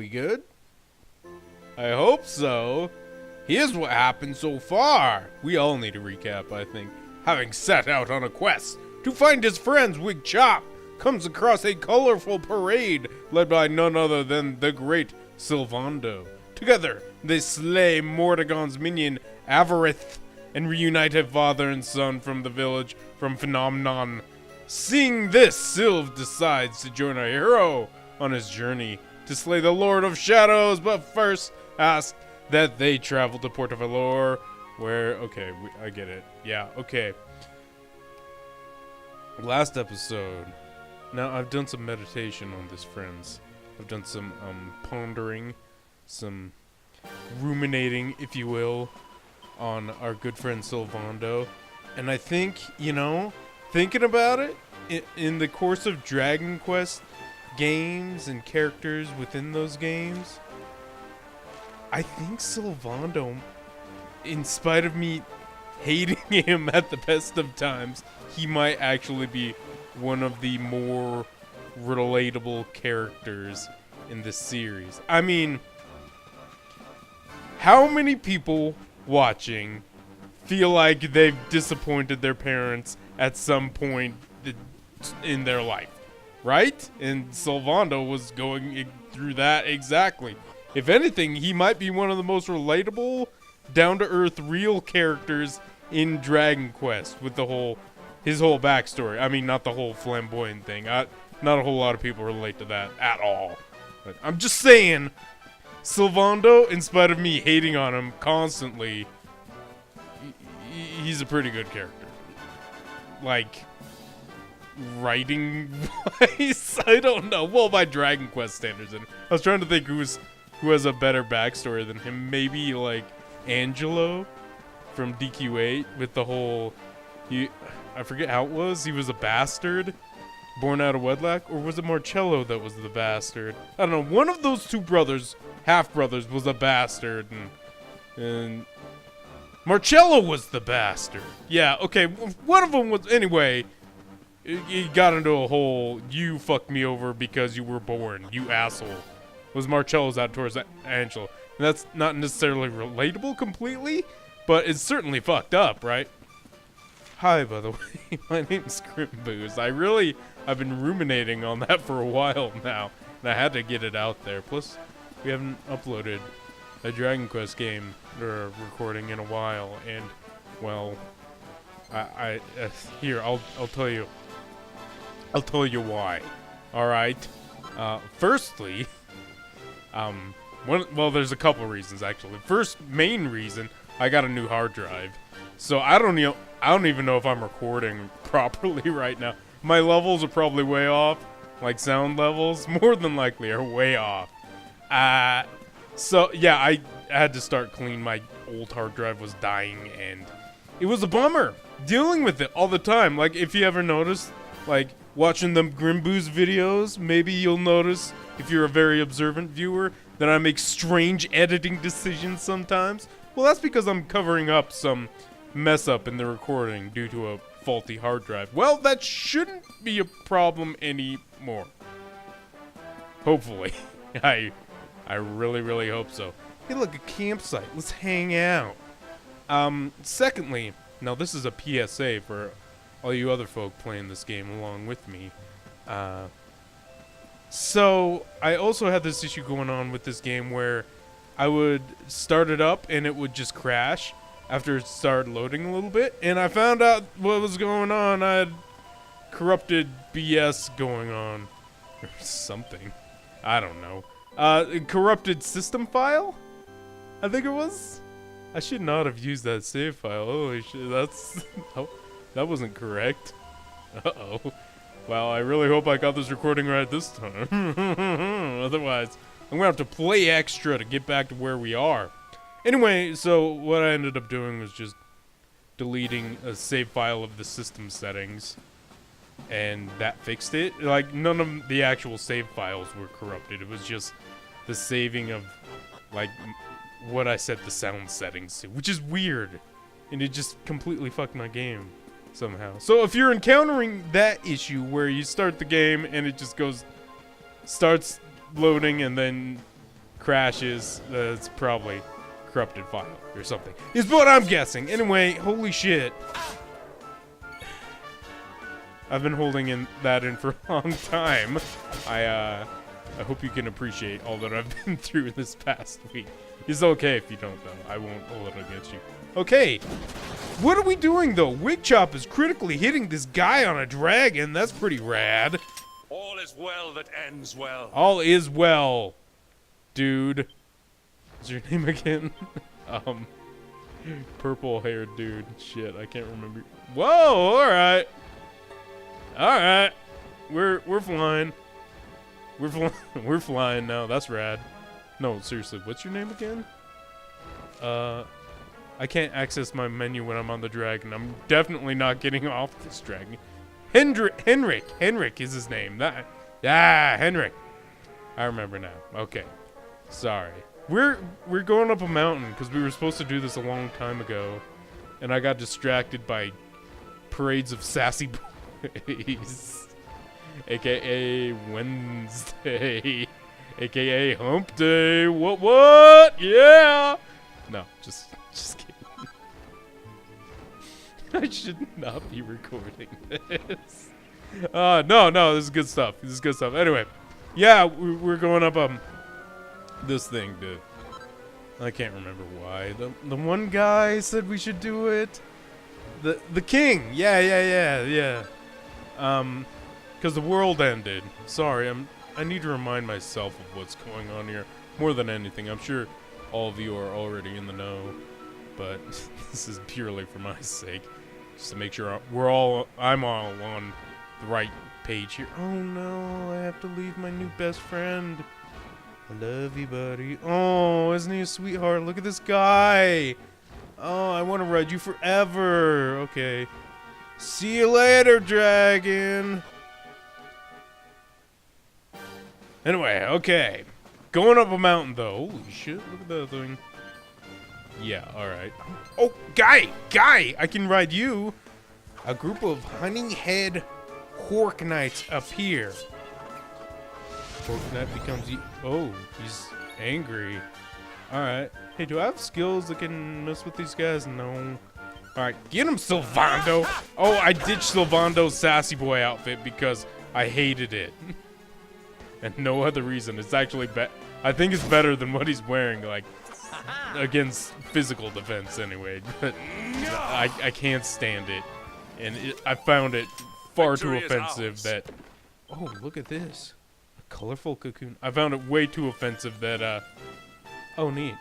we good? I hope so. Here's what happened so far. We all need a recap, I think. Having set out on a quest to find his friends, Wig Chop comes across a colorful parade led by none other than the great Sylvando. Together, they slay Mordegon's minion, Avarith, and reunite a father and son from the village from Phenomenon. Seeing this, Sylv decides to join our hero on his journey to slay the Lord of Shadows, but first asks that they travel to Port of Valor, where, okay, I get it. Yeah, okay. Last episode. Now, I've done some meditation on this, friends. I've done some pondering, some ruminating, if you will, on our good friend Sylvando. And I think, thinking about it, in the course of Dragon Quest games and characters within those games, I think Sylvando, in spite of me hating him at the best of times, he might actually be one of the more relatable characters in this series. I mean, how many people watching feel like they've disappointed their parents at some point in their life, right? And Sylvando was going through that exactly. If anything, he might be one of the most relatable, down-to-earth, real characters in Dragon Quest with his whole backstory. I mean, not the whole flamboyant thing. Not a whole lot of people relate to that at all. But I'm just saying, Sylvando, in spite of me hating on him constantly, he's a pretty good character. Like, writing-wise, I don't know. Well, by Dragon Quest standards. And I was trying to think who has a better backstory than him. Maybe, like, Angelo from DQ8 with the whole... I forget how it was. He was a bastard, born out of wedlock, or was it Marcello that was the bastard? I don't know. One of those two brothers, half-brothers, was a bastard, and Marcello was the bastard. Yeah, okay. One of them was... Anyway, he got into a whole, you fucked me over because you were born, you asshole. Was Marcello's out towards Angelo. And that's not necessarily relatable completely, but it's certainly fucked up, right? Hi, by the way, my name's Grimboos. I've been ruminating on that for a while now, and I had to get it out there. Plus, we haven't uploaded a Dragon Quest game or recording in a while, and, well, here, I'll tell you. I'll tell you why. Alright. Firstly, there's a couple reasons, actually. First main reason, I got a new hard drive. So I don't even know if I'm recording properly right now. My levels are probably way off. Like, sound levels, more than likely, are way off. So, yeah, I had to start clean. My old hard drive was dying, and it was a bummer. Dealing with it all the time. Like, if you ever noticed, like, watching them Grimboos videos, maybe you'll notice, if you're a very observant viewer, that I make strange editing decisions sometimes. Well, that's because I'm covering up some mess up in the recording due to a faulty hard drive. Well, that shouldn't be a problem anymore. Hopefully. I really, really hope so. Hey, look, a campsite. Let's hang out. Secondly, now this is a PSA for all you other folk playing this game along with me. So, I also had this issue going on with this game where I would start it up and it would just crash after it started loading a little bit. And I found out what was going on. I had corrupted BS going on. Or something. I don't know. Corrupted system file? I think it was? I should not have used that save file. Holy shit, that's... Oh, that wasn't correct. Uh-oh. Well, I really hope I got this recording right this time. Otherwise, I'm gonna have to play extra to get back to where we are. Anyway, so what I ended up doing was just deleting a save file of the system settings. And that fixed it. Like, none of the actual save files were corrupted. It was just the saving of, like, what I set the sound settings to, which is weird. And it just completely fucked my game somehow. So if you're encountering that issue where you start the game and it just starts loading and then crashes, it's probably corrupted file or something. Is what I'm guessing. Anyway, holy shit. I've been holding that in for a long time. I hope you can appreciate all that I've been through this past week. It's okay if you don't, though. I won't hold it against you. Okay. What are we doing, though? Wig Chop is critically hitting this guy on a dragon. That's pretty rad. All is well that ends well. All is well, dude. What's your name again? Purple-haired dude. Shit, I can't remember. Whoa, all right. All right. We're flying. We're flying now. That's rad. No, seriously, what's your name again? I can't access my menu when I'm on the dragon. I'm definitely not getting off this dragon. Henrik is his name. Henrik. I remember now. Okay. Sorry. We're going up a mountain because we were supposed to do this a long time ago, and I got distracted by parades of sassy boys, aka Wednesday, aka Hump Day. What? Yeah. No, just kidding. I should not be recording this. No, this is good stuff. Anyway, yeah, we're going up this thing, dude. I can't remember why. The one guy said we should do it. The king. Yeah. Because the world ended. Sorry, I need to remind myself of what's going on here more than anything. I'm sure all of you are already in the know, but this is purely for my sake, just to make sure I'm all on the right page here. Oh no, I have to leave my new best friend. I love you, buddy. Oh, isn't he a sweetheart? Look at this guy. Oh, I want to ride you forever. Okay. See you later, dragon. Anyway, okay. Going up a mountain, though. Holy shit, look at that thing. Yeah, alright. Oh, guy! I can ride you. A group of honey-head Hork Knights appear. Hork Knight becomes oh, he's angry. Alright. Hey, do I have skills that can mess with these guys? No. Alright, get him, Sylvando! Oh, I ditched Sylvando's sassy boy outfit because I hated it. And no other reason. It's actually I think it's better than what he's wearing, like, against physical defense anyway. But I can't stand it. And I found it far too offensive that... Oh, look at this. A colorful cocoon. I found it way too offensive that, oh, neat.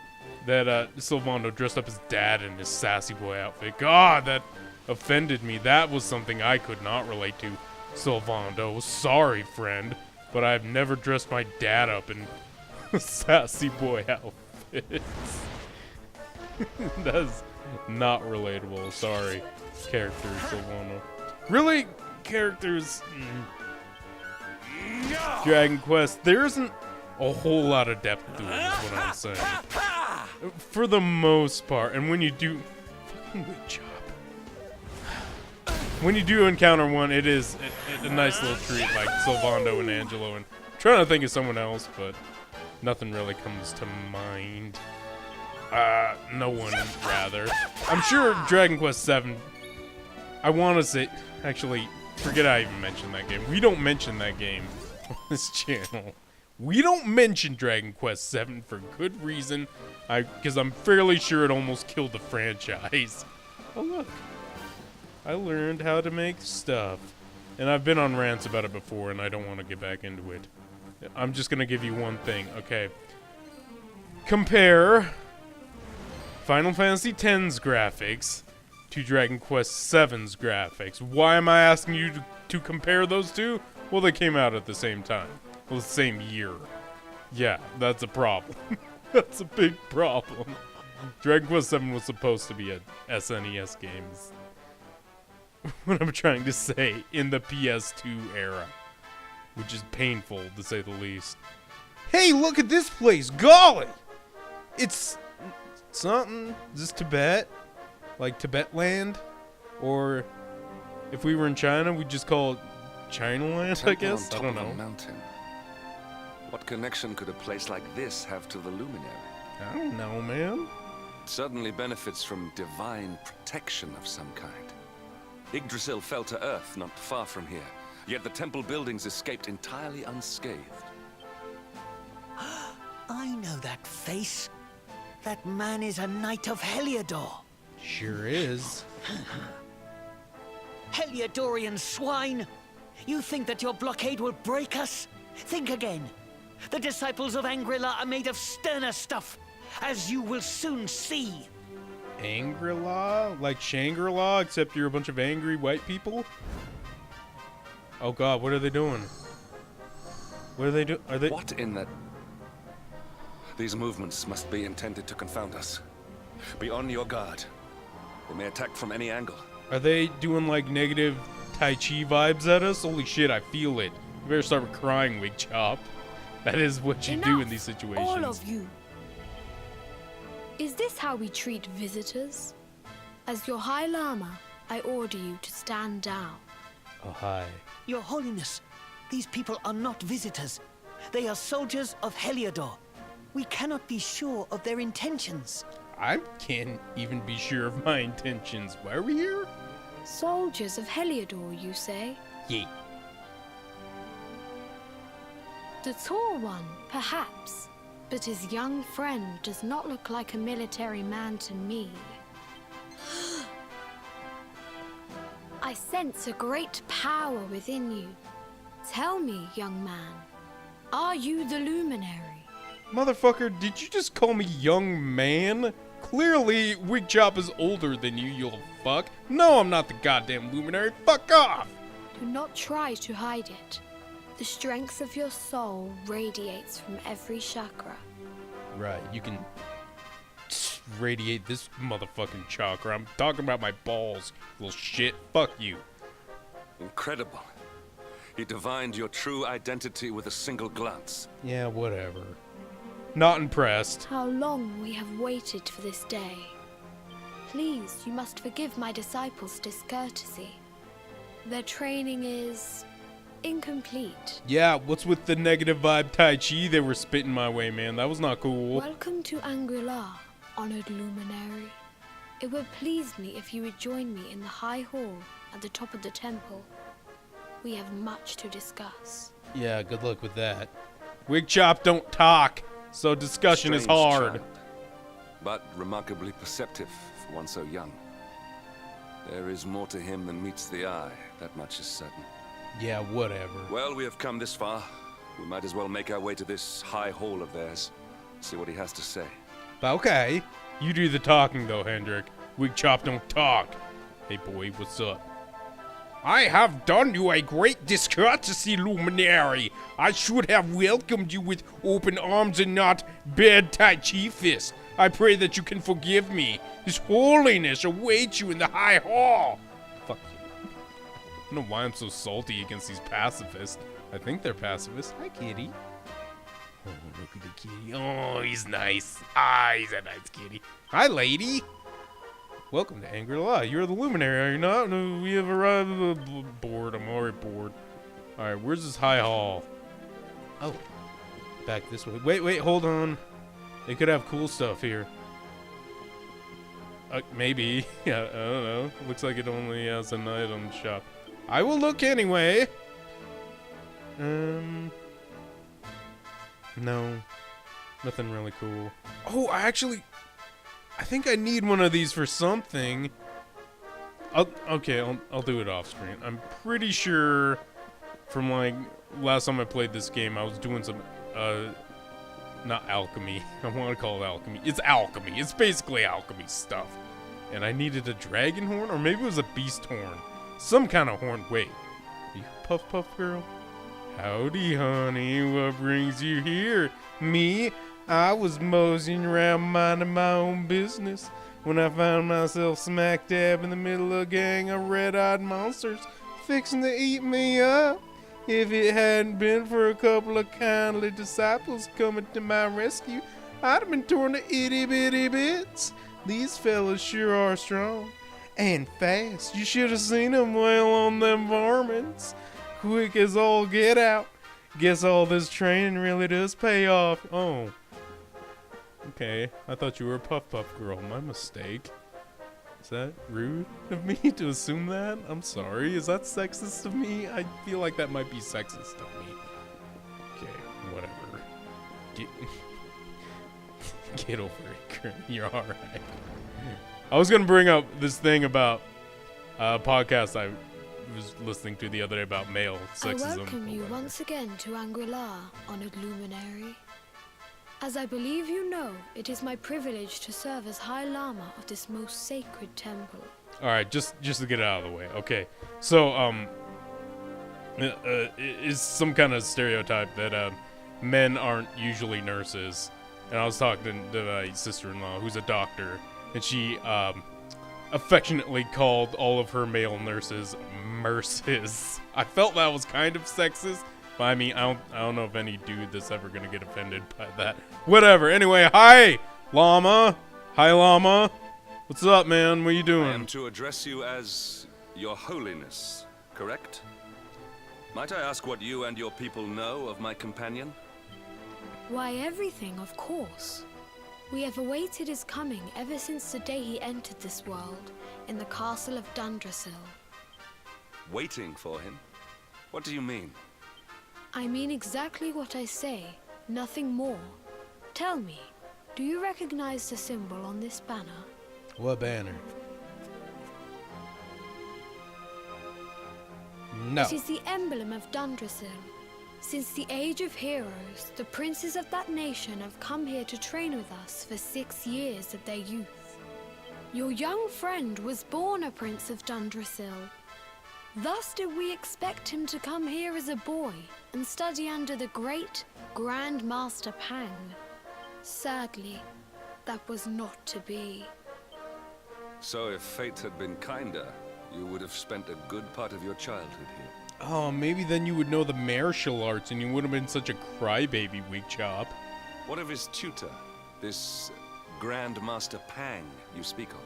That, Sylvando dressed up as dad in his sassy boy outfit. God, that offended me. That was something I could not relate to, Sylvando. Sorry, friend. But I've never dressed my dad up in sassy boy outfits. That's not relatable. Sorry, characters, Sylvando. Really? Characters? Dragon Quest, there isn't a whole lot of depth to it, is what I'm saying. For the most part. And when you do... Fucking good job. When you do encounter one, it is a nice little treat, like Sylvando and Angelo. And I'm trying to think of someone else, but nothing really comes to mind. No one, rather. I'm sure Dragon Quest VII, I want to say... Actually, forget I even mentioned that game. We don't mention that game on this channel. We don't mention Dragon Quest VII for good reason, because I'm fairly sure it almost killed the franchise. Oh, look. I learned how to make stuff. And I've been on rants about it before, and I don't want to get back into it. I'm just going to give you one thing, okay? Compare Final Fantasy X's graphics to Dragon Quest VII's graphics. Why am I asking you to compare those two? Well, they came out at the same time. Well, the same year. Yeah, that's a problem. That's a big problem. Dragon Quest VII was supposed to be a SNES game. What I'm trying to say, in the PS2 era. Which is painful, to say the least. Hey, look at this place! Golly! It's something. Is this Tibet? Like Tibet land? Or if we were in China, we'd just call it China land, I guess? I don't know. What connection could a place like this have to the Luminary? I don't know, man. It certainly benefits from divine protection of some kind. Yggdrasil fell to Earth not far from here, yet the temple buildings escaped entirely unscathed. I know that face. That man is a knight of Heliodor. Sure is. Heliodorian swine! You think that your blockade will break us? Think again. The disciples of Angrila are made of sterner stuff, as you will soon see. Angri-La? Like Shangri-La, except you're a bunch of angry white people? Oh god, what are they doing? What are they doing? Are they... What in the... These movements must be intended to confound us. Be on your guard. They may attack from any angle. Are they doing like negative Tai-Chi vibes at us? Holy shit, I feel it. You better start crying, Wig Chop. That is what you do in these situations. All of you. Is this how we treat visitors? As your High Lama, I order you to stand down. Oh, hi. Your Holiness, these people are not visitors. They are soldiers of Heliodor. We cannot be sure of their intentions. I can't even be sure of my intentions. Why are we here? Soldiers of Heliodor, you say? Yeah. The tall one, perhaps. But his young friend does not look like a military man to me. I sense a great power within you. Tell me, young man, are you the Luminary? Motherfucker, did you just call me young man? Clearly, Wig Chop is older than you, you little fuck. No, I'm not the goddamn Luminary. Fuck off! Do not try to hide it. The strength of your soul radiates from every chakra. Right, you can radiate this motherfucking chakra. I'm talking about my balls, you little shit. Fuck you. Incredible. He divined your true identity with a single glance. Yeah, whatever. Not impressed. How long we have waited for this day. Please, you must forgive my disciples' discourtesy. Their training is incomplete. Yeah, what's with the negative vibe Tai Chi they were spitting my way, man? That was not cool. Welcome to Angrila, honored Luminary. It would please me if you would join me in the High Hall at the top of the temple. We have much to discuss. Yeah, good luck with that. Wig Chop don't talk, so discussion is Strange hard. child, but remarkably perceptive for one so young. There is more to him than meets the eye, that much is certain. Yeah, whatever. Well, we have come this far. We might as well make our way to this high hall of theirs. See what he has to say. Okay. You do the talking, though, Hendrik. Wig Chop don't talk. Hey, boy, what's up? I have done you a great discourtesy, Luminary. I should have welcomed you with open arms and not bad Tai Chi fists. I pray that you can forgive me. His Holiness awaits you in the High Hall. Fuck you. I don't know why I'm so salty against these pacifists. I think they're pacifists. Hi, kitty. Oh, look at the kitty. Oh, he's nice. Ah, he's a nice kitty. Hi, lady. Welcome to Angrila. You're the Luminary, are you not? No, we have arrived. Bored. I'm already bored. All right, where's this high hall? Oh, back this way. Wait, hold on. They could have cool stuff here. Maybe. Yeah, I don't know. Looks like it only has an item shop. I will look anyway. No. Nothing really cool. Oh, I think I need one of these for something. I'll do it off screen. I'm pretty sure from like last time I played this game, I was doing some not alchemy. I want to call it alchemy. It's alchemy. It's basically alchemy stuff. And I needed a dragon horn, or maybe it was a beast horn. Some kind of horn. Wait. Are you Puff Puff Girl? Howdy, honey. What brings you here? Me? I was moseying around minding my own business when I found myself smack dab in the middle of a gang of red-eyed monsters fixing to eat me up. If it hadn't been for a couple of kindly disciples coming to my rescue, I'd have been torn to itty-bitty bits. These fellas sure are strong. And fast. You should have seen them wail on them varmints. Quick as all get out. Guess all this training really does pay off. Oh. Okay, I thought you were a Puff Puff girl. My mistake. Is that rude of me to assume that? I'm sorry. Is that sexist of me? I feel like that might be sexist of me. Okay, whatever. Get over it, Grim. You're alright. I was gonna bring up this thing about a podcast I was listening to the other day about male sexism. I welcome you once again to Anguilla, honored luminary. As I believe you know, it is my privilege to serve as High Lama of this most sacred temple. Alright, just to get it out of the way. Okay, so, it's some kind of stereotype that, men aren't usually nurses. And I was talking to my sister-in-law, who's a doctor, and she, affectionately called all of her male nurses Merces. I felt that was kind of sexist. But I mean, I don't know if any dude that's ever gonna get offended by that. Whatever. Anyway, hi, Llama. Hi, Llama. What's up, man? What you doing? I am to address you as Your Holiness, correct? Might I ask what you and your people know of my companion? Why, everything, of course. We have awaited his coming ever since the day he entered this world, in the castle of Dundrasil. Waiting for him? What do you mean? I mean exactly what I say, nothing more. Tell me, do you recognize the symbol on this banner? What banner? No. It is the emblem of Dundrasil. Since the age of heroes, the princes of that nation have come here to train with us for 6 years of their youth. Your young friend was born a prince of Dundrasil. Thus did we expect him to come here as a boy and study under the great Grand Master Pang. Sadly, that was not to be. So if fate had been kinder, you would have spent a good part of your childhood here. Oh, maybe then you would know the martial arts and you wouldn't have been such a crybaby, Weak Chop. What of his tutor, this Grand Master Pang you speak of?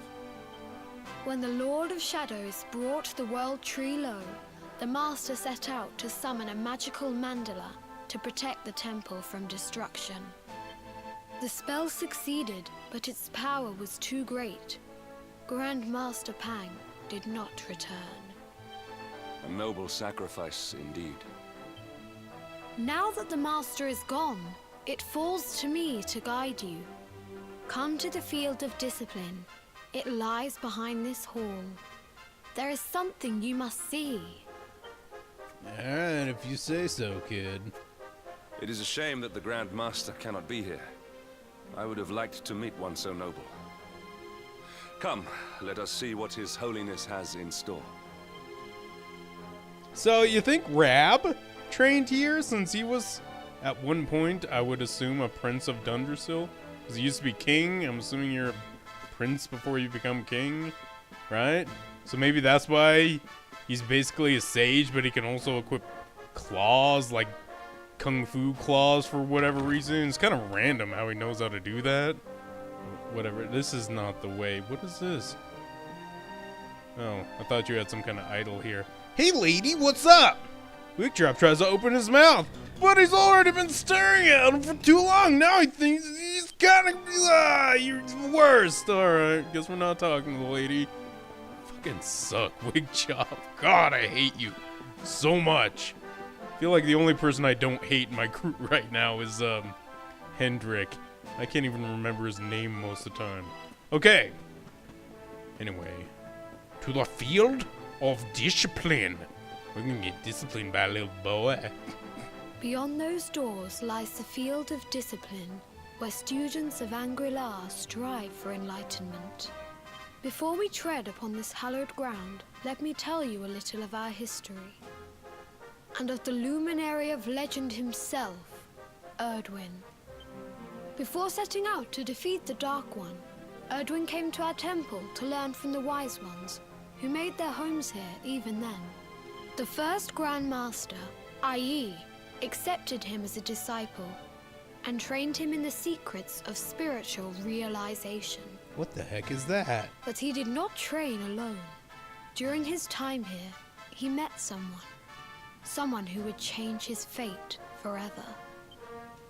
When the Lord of Shadows brought the world tree low, the Master set out to summon a magical mandala to protect the temple from destruction. The spell succeeded, but its power was too great. Grand Master Pang did not return. A noble sacrifice indeed. Now that the Master is gone, it falls to me to guide you. Come to the field of discipline. It lies behind this hall. There is something you must see. Alright, if you say so, kid. It is a shame that the Grand Master cannot be here. I would have liked to meet one so noble. Come, let us see what His Holiness has in store. So, you think Rab trained here since he was, at one point, I would assume, a prince of Dundrasil? Because he used to be king. I'm assuming you're a prince before you become king, right? So maybe that's why he's basically a sage, but he can also equip claws, like kung fu claws for whatever reason. It's kind of random how he knows how to do that. Whatever. This is not the way. What is this? Oh, I thought you had some kind of idol here. Hey, lady, what's up? Wicktrap tries to open his mouth, but he's already been staring at him for too long. Now he thinks he's gotta be, you're the worst. Alright, guess we're not talking to the lady. Fucking suck, Wigchop. God, I hate you so much. I feel like the only person I don't hate in my crew right now is, Hendrik. I can't even remember his name most of the time. Okay. Anyway, to the field of discipline. We're gonna get disciplined by a little boy. Beyond those doors lies the field of discipline, where students of Anguilla strive for enlightenment. Before we tread upon this hallowed ground, let me tell you a little of our history. And of the luminary of legend himself, Erdwin. Before setting out to defeat the Dark One, Erdwin came to our temple to learn from the Wise Ones, who made their homes here even then. The first Grand Master, i.e., accepted him as a disciple and trained him in the secrets of spiritual realization. What the heck is that? But he did not train alone. During his time here, he met someone who would change his fate forever.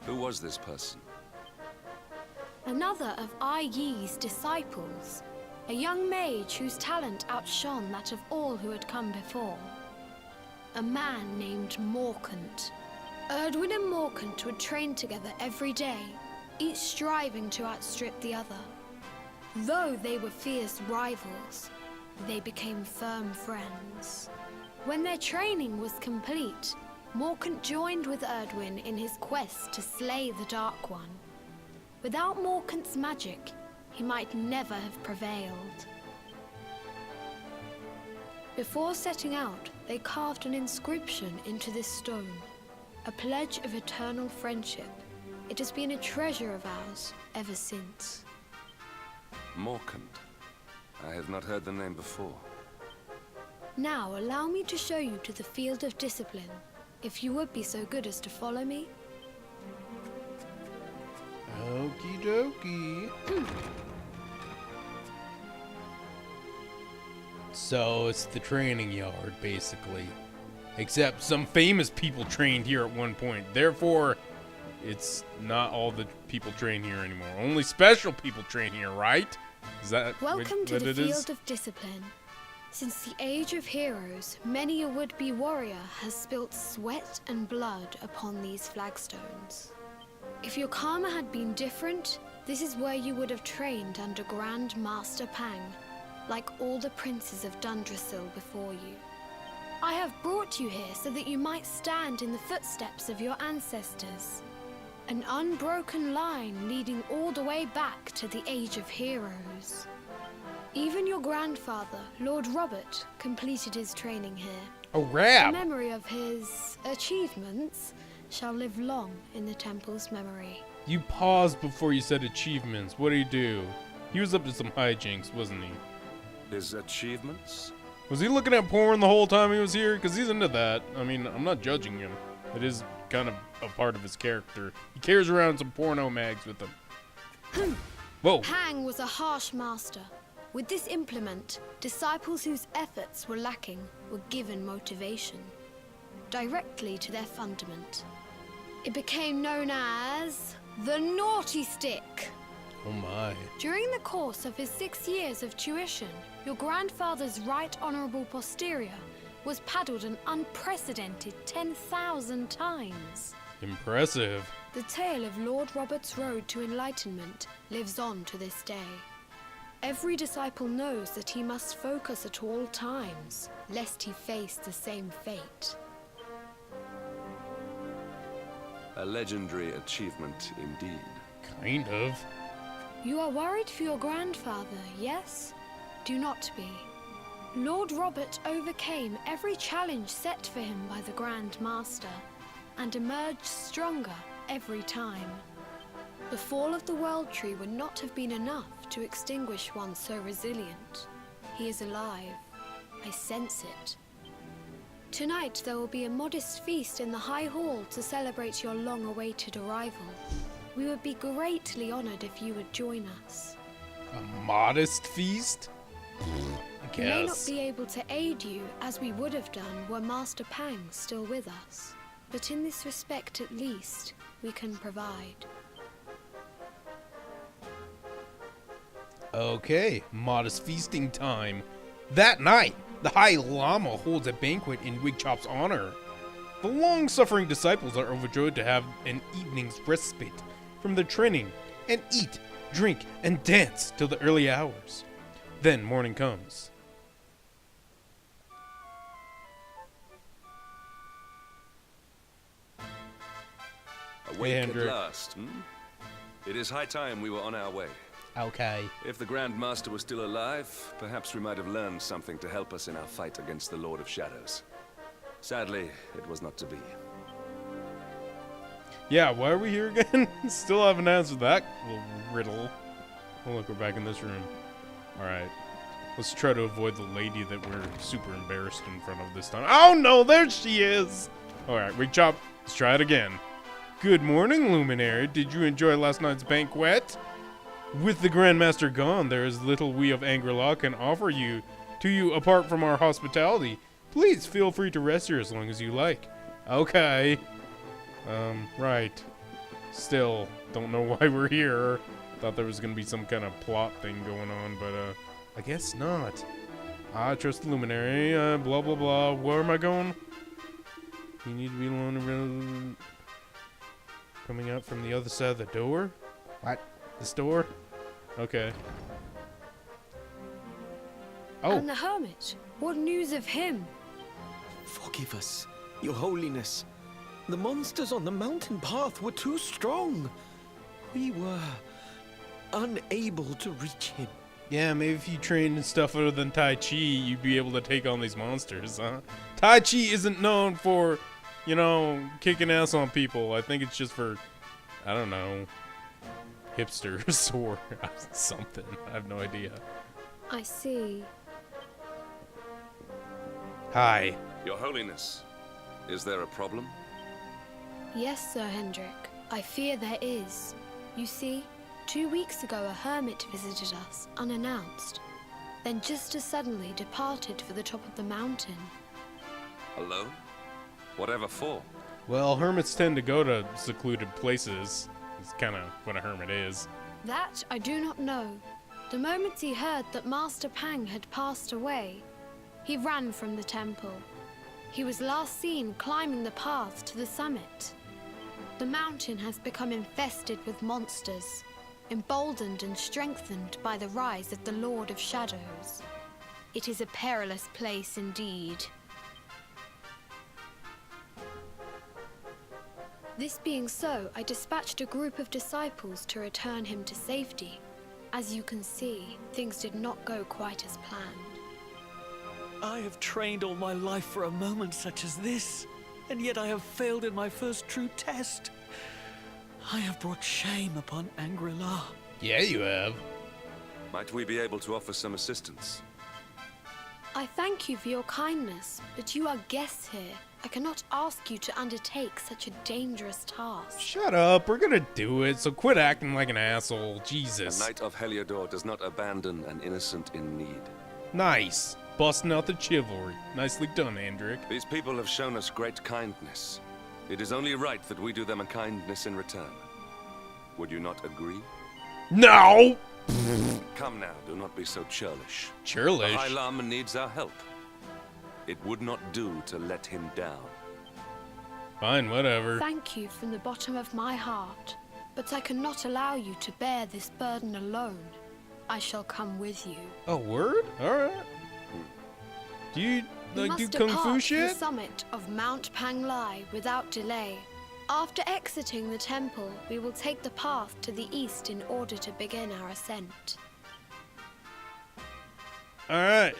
Who was this person? Another of Ai Yi's disciples, a young mage whose talent outshone that of all who had come before. A man named Morkant. Erdwin and Morkant would train together every day, each striving to outstrip the other. Though they were fierce rivals, they became firm friends. When their training was complete, Morkant joined with Erdwin in his quest to slay the Dark One. Without Morkant's magic, he might never have prevailed. Before setting out, they carved an inscription into this stone, a pledge of eternal friendship. It has been a treasure of ours ever since. Morkant. I have not heard the name before. Now allow me to show you to the field of discipline, if you would be so good as to follow me. Okie dokie. So it's the training yard, basically. Except some famous people trained here at one point. Therefore, it's not all the people train here anymore. Only special people train here, right? Is that Welcome to what the it is? field of discipline. Since the age of heroes, many a would-be warrior has spilt sweat and blood upon these flagstones. If your karma had been different, this is where you would have trained under Grand Master Pang, like all the princes of Dundrasil before you. I have brought you here so that you might stand in the footsteps of your ancestors. An unbroken line leading all the way back to the Age of Heroes. Even your grandfather, Lord Robert, completed his training here. Oh, The rap! memory of his achievements shall live long in the temple's memory. You paused before you said achievements. What did he do? He was up to some hijinks, wasn't he? His achievements? Was he looking at porn the whole time he was here? Because he's into that. I mean, I'm not judging him. It is kind of a part of his character. He carries around some porno mags with him. Whoa. Pang was a harsh master. With this implement, disciples whose efforts were lacking were given motivation, directly to their fundament. It became known as the Naughty Stick. Oh my. During the course of his 6 years of tuition, your grandfather's right honorable posterior was paddled an unprecedented 10,000 times. Impressive. The tale of Lord Robert's road to enlightenment lives on to this day. Every disciple knows that he must focus at all times, lest he face the same fate. A legendary achievement indeed. Kind of. You are worried for your grandfather, yes? Do not be. Lord Robert overcame every challenge set for him by the Grand Master, and emerged stronger every time. The fall of the World Tree would not have been enough to extinguish one so resilient. He is alive. I sense it. Tonight there will be a modest feast in the High Hall to celebrate your long-awaited arrival. We would be greatly honored if you would join us. A modest feast? I We may not guess. be able to aid you as we would have done were Master Pang still with us. But in this respect at least, we can provide. Okay, modest feasting time. That night, the High Lama holds a banquet in Wigchop's honor. The long-suffering disciples are overjoyed to have an evening's respite from their training and eat, drink, and dance till the early hours. Then morning comes. Awake at Hendrik. last, hmm? It is high time we were on our way. Okay. If the Grand Master was still alive, perhaps we might have learned something to help us in our fight against the Lord of Shadows. Sadly, it was not to be. Yeah, why are we here again? Still haven't answered that little riddle. Oh, look, we're back in this room. Alright. Let's try to avoid the lady that we're super embarrassed in front of this time. Oh no, there she is! Alright, Wigchop, let's try it again. Good morning, Luminary. Did you enjoy last night's banquet? With the Grandmaster gone, there is little we of Angri-La can offer you to you apart from our hospitality. Please feel free to rest here as long as you like. Okay. Right. Still, don't know why we're here. Thought there was gonna be some kind of plot thing going on, but, I guess not. I trust the luminary, blah, blah, blah. Where am I going? You need to be alone. Coming out from the other side of the door? What? This door? Okay. Oh. And the hermit, what news of him? Forgive us, Your Holiness. The monsters on the mountain path were too strong. We were unable to reach him. Yeah, maybe if you trained in stuff other than Tai-Chi, you'd be able to take on these monsters, huh? Tai-Chi isn't known for, you know, kicking ass on people. I think it's just for, I don't know, hipsters or something. I have no idea. I see. Hi. Your Holiness, is there a problem? Yes, Sir Hendrik. I fear there is. You see, 2 weeks ago a hermit visited us, unannounced. Then just as suddenly departed for the top of the mountain. Alone? Whatever for? Well, hermits tend to go to secluded places. It's kind of what a hermit is. That I do not know. The moment he heard that Master Pang had passed away, he ran from the temple. He was last seen climbing the path to the summit. The mountain has become infested with monsters, emboldened and strengthened by the rise of the Lord of Shadows. It is a perilous place indeed. This being so, I dispatched a group of disciples to return him to safety. As you can see, things did not go quite as planned. I have trained all my life for a moment such as this, and yet I have failed in my first true test. I have brought shame upon Angri-La. Yeah, you have. Might we be able to offer some assistance? I thank you for your kindness, but you are guests here. I cannot ask you to undertake such a dangerous task. Shut up. We're gonna do it, so quit acting like an asshole. A Jesus. knight of Heliodor does not abandon an innocent in need. Nice. Busting out the chivalry. Nicely done, Andric. These people have shown us great kindness. It is only right that we do them a kindness in return. Would you not agree? No! Come now, do not be so churlish. The Churlish. High Lama needs our help. It would not do to let him down. Fine, whatever. Thank you from the bottom of my heart, but I cannot allow you to bear this burden alone. I shall come with you. A word? Alright. Do you, We like, do must kung depart fu to shit? the summit of Mount Panglai without delay. After exiting the temple, we will take the path to the east in order to begin our ascent. Alright.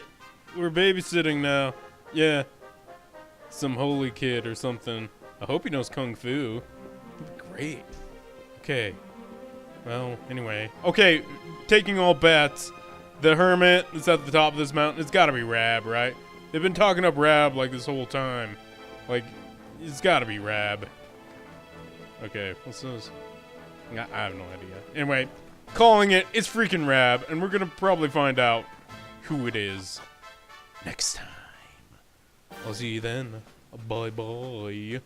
We're babysitting now. Yeah. Some holy kid or something. I hope he knows kung fu. That'd be great. Okay. Well, anyway. Okay, taking all bets. The hermit that's at the top of this mountain, it's gotta be Rab, right? They've been talking up Rab like this whole time. Like, it's gotta be Rab. Okay, what's this? I have no idea. Anyway, calling it, it's freaking Rab, and we're gonna probably find out who it is next time. I'll see you then. Bye bye.